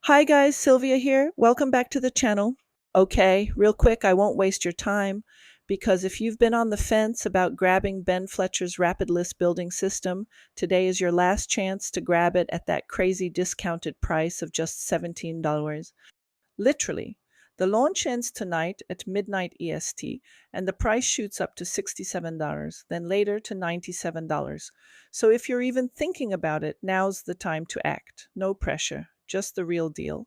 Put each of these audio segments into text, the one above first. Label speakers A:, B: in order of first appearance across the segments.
A: Hi guys, Sylvia here. Welcome back to the channel. Okay, real quick, I won't waste your time because if you've been on the fence about grabbing Ben Fletcher's rapid list building system, today is your last chance to grab it at that crazy discounted price of just $17. Literally. The launch ends tonight at midnight EST, and the price shoots up to $67, then later to $97. So if you're even thinking about it, now's the time to act. No pressure, just the real deal.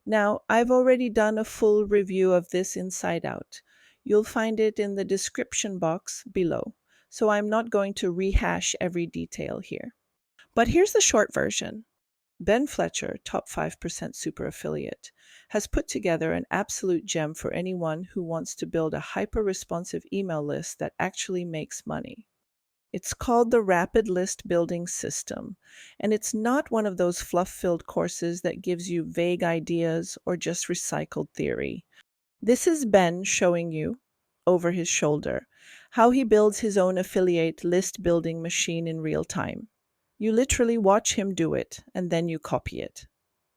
A: Now, I've already done a full review of this inside out. You'll find it in the description box below, so I'm not going to rehash every detail here. But here's the short version. Ben Fletcher, top 5% super affiliate, has put together an absolute gem for anyone who wants to build a hyper-responsive email list that actually makes money. It's called the Rapid List Building System, and it's not one of those fluff-filled courses that gives you vague ideas or just recycled theory. This is Ben showing you, over his shoulder, how he builds his own affiliate list building machine in real time. You literally watch him do it, and then you copy it.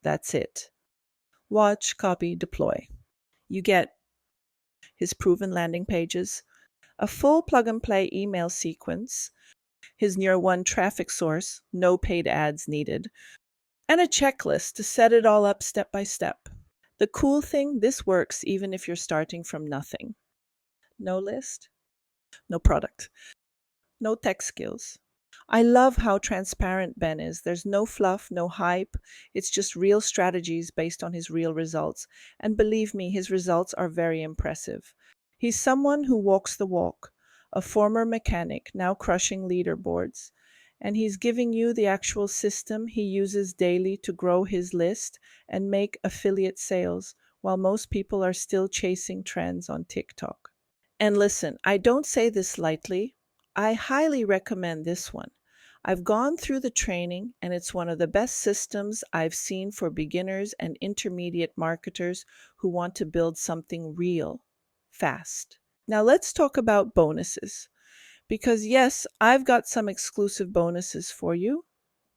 A: That's it. Watch, copy, deploy. You get his proven landing pages, a full plug-and-play email sequence, his near one traffic source, no paid ads needed, and a checklist to set it all up step by step. The cool thing, this works even if you're starting from nothing. No list, no product, no tech skills. I love how transparent Ben is. There's no fluff, no hype. It's just real strategies based on his real results. And believe me, his results are very impressive. He's someone who walks the walk, a former mechanic, now crushing leaderboards. And he's giving you the actual system he uses daily to grow his list and make affiliate sales, while most people are still chasing trends on TikTok. And listen, I don't say this lightly. I highly recommend this one. I've gone through the training, and it's one of the best systems I've seen for beginners and intermediate marketers who want to build something real, fast. Now let's talk about bonuses. Because yes, I've got some exclusive bonuses for you,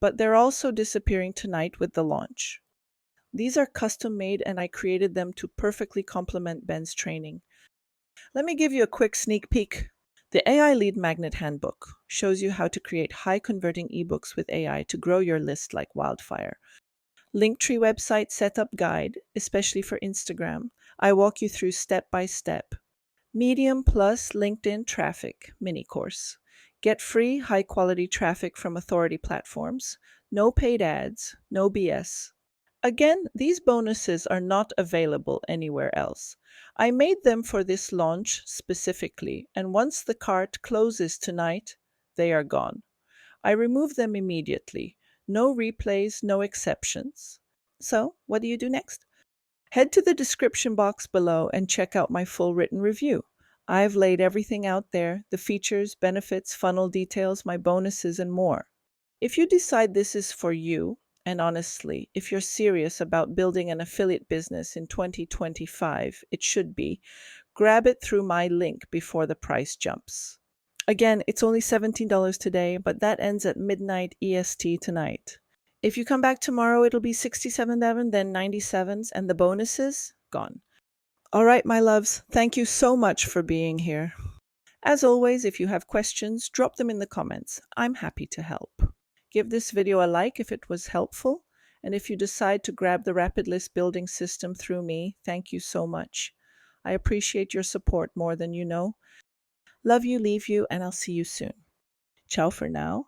A: but they're also disappearing tonight with the launch. These are custom made, and I created them to perfectly complement Ben's training. Let me give you a quick sneak peek. The AI Lead Magnet Handbook shows you how to create high-converting ebooks with AI to grow your list like wildfire. Linktree website setup guide, especially for Instagram. I walk you through step by step. Medium plus LinkedIn traffic mini course. Get free high-quality traffic from authority platforms. No paid ads, no BS. Again, these bonuses are not available anywhere else. I made them for this launch specifically, and once the cart closes tonight, they are gone. I remove them immediately. No replays, no exceptions. So, what do you do next? Head to the description box below and check out my full written review. I've laid everything out there, the features, benefits, funnel details, my bonuses, and more. If you decide this is for you, and honestly, if you're serious about building an affiliate business in 2025, it should be, grab it through my link before the price jumps. Again, it's only $17 today, but that ends at midnight EST tonight. If you come back tomorrow, it'll be $67, then $97s, and the bonuses, gone. All right, my loves, thank you so much for being here. As always, if you have questions, drop them in the comments. I'm happy to help. Give this video a like if it was helpful, and if you decide to grab the Rapid List Building System through me, thank you so much. I appreciate your support more than you know. Love you, leave you, and I'll see you soon. Ciao for now.